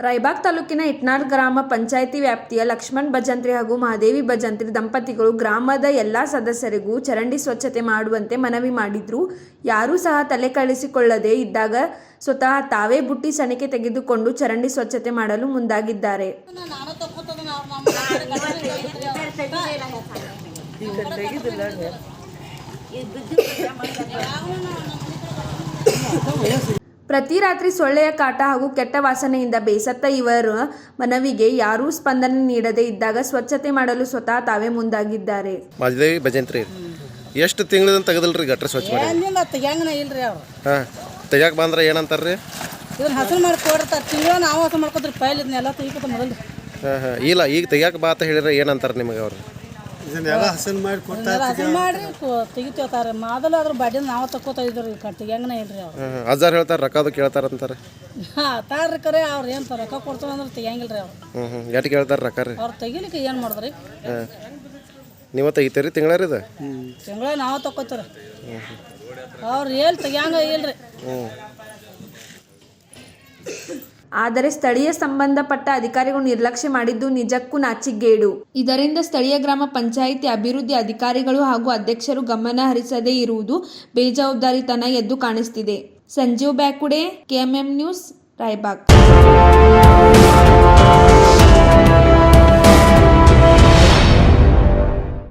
ರಾಯಬಾಗ್ ತಾಲೂಕಿನ ಇಟ್ನಾಳ್ ಗ್ರಾಮ ಪಂಚಾಯಿತಿ ವ್ಯಾಪ್ತಿಯ ಲಕ್ಷ್ಮಣ್ ಭಜಂತ್ರಿ ಹಾಗೂ ಮಹಾದೇವಿ ಭಜಂತ್ರಿ ದಂಪತಿಗಳು ಗ್ರಾಮದ ಎಲ್ಲ ಸದಸ್ಯರಿಗೂ ಚರಂಡಿ ಸ್ವಚ್ಛತೆ ಮಾಡುವಂತೆ ಮನವಿ ಮಾಡಿದ್ರು. ಯಾರೂ ಸಹ ತಲೆ ಕೆಡಿಸಿಕೊಳ್ಳದೆ ಇದ್ದಾಗ ಸ್ವತಃ ತಾವೇ ಬುಟ್ಟಿ ಸಣಿಕೆ ತೆಗೆದುಕೊಂಡು ಚರಂಡಿ ಸ್ವಚ್ಛತೆ ಮಾಡಲು ಮುಂದಾಗಿದ್ದಾರೆ. ಪ್ರತಿ ರಾತ್ರಿ ಸೊಳ್ಳೆಯ ಕಾಟ ಹಾಗೂ ಕೆಟ್ಟ ವಾಸನೆಯಿಂದ ಬೇಸತ್ತ ಇವರ ಮನವಿಗೆ ಯಾರೂ ಸ್ಪಂದನೆ ನೀಡದೇ ಇದ್ದಾಗ ಸ್ವಚ್ಛತೆ ಮಾಡಲು ಸ್ವತಃ ತಾವೇ ಮುಂದಾಗಿದ್ದಾರೆ. ಮಹಾದೇವಿ ಭಜಂತ್ರಿ ಎಷ್ಟು ತಿಂಗಳಿಂದ ತೆಗೆದಲ್ರಿ ಗಟ್ರ ಸ್ವಚ್ಛ ಮಾಡಿ ತೆಗ್ಯಾಂಗನ ಇಲ್ರಿ ಅವ್ರು. ತೆಗ್ಯಾಕ ಬಂದ್ರೆ ಏನಂತಾರ್ರಿ? ಇದನ್ನ ಹಸರು ಮಾಡಿ ಕೊಡ್ತಾರೆ. ತಿಂಗಳು ನಾವು ಹಸರು ಮಾಡ್ಕೊತೀವಿ. ಪೈಲ್ ಇದನ್ನೆಲ್ಲ ತೆಗಿಕೊತ ಮೊದಲು. ಇಲ್ಲ ಈಗ ತೆಗ್ಯಾಕ ಬಾ ಅಂತ ಹೇಳಿದ್ರೆ ಏನಂತಾರೆ ನಿಮಗೆ ಅವ್ರು? ಹಸರು ಮಾಡಿ ತೆಗಿತೇವ್ತಾರೆ. ಮೊದಲು ಅದ್ರ ಬಾಡಿನ ನಾವು ತಕ್ಕೋತಾ ಇದ್ರಿ. ತೆಗ್ಯಾಂಗನ ಇಲ್ರಿ ಅವ್ರು. ಅಜ್ಜಾರ್ ಹೇಳ್ತಾರೆ ರೊಕ್ಕ ಅದು ಕೇಳ್ತಾರಂತಾರೆ. ತಾರ್ರಿ ಕರೆ ಅವ್ರು ಏನು ರೊಕ್ಕ ಕೊಡ್ತಾವ ಅಂದ್ರೆ ತೆಗಿಯಂಗಿಲ್ರಿ ಅವ್ರು. ಎಷ್ಟು ಕೇಳ್ತಾರೆ ರೊಕ್ಕ ರೀ? ಅವ್ರು ತೆಗಿಲಿಕ್ಕೆ ಏನು ಮಾಡಿದ್ರಿ? ನೀವು ತೆಗಿತೀರಿ ತಿಂಗಳರಿ ಇದು? ತಿಂಗಳ ನಾವು ತಕ್ಕೋತೀರಿ. ಅವ್ರು ಏನು ತೆಗಿಯಂಗ ಇಲ್ರಿ. ಆದರೆ ಸ್ಥಳೀಯ ಸಂಬಂಧಪಟ್ಟ ಅಧಿಕಾರಿಗಳು ನಿರ್ಲಕ್ಷ್ಯ ಮಾಡಿದ್ದು ನಿಜಕ್ಕೂ ನಾಚಿಕೆಗೇಡು. ಇದರಿಂದ ಸ್ಥಳೀಯ ಗ್ರಾಮ ಪಂಚಾಯಿತಿ ಅಭಿವೃದ್ಧಿ ಅಧಿಕಾರಿಗಳು ಹಾಗೂ ಅಧ್ಯಕ್ಷರು ಗಮನ ಹರಿಸದೇ ಇರುವುದು ಬೇಜವಾಬ್ದಾರಿತನ ಎದ್ದು ಕಾಣಿಸುತ್ತಿದೆ. Sanjeev Byakude, KMM news, Raibag.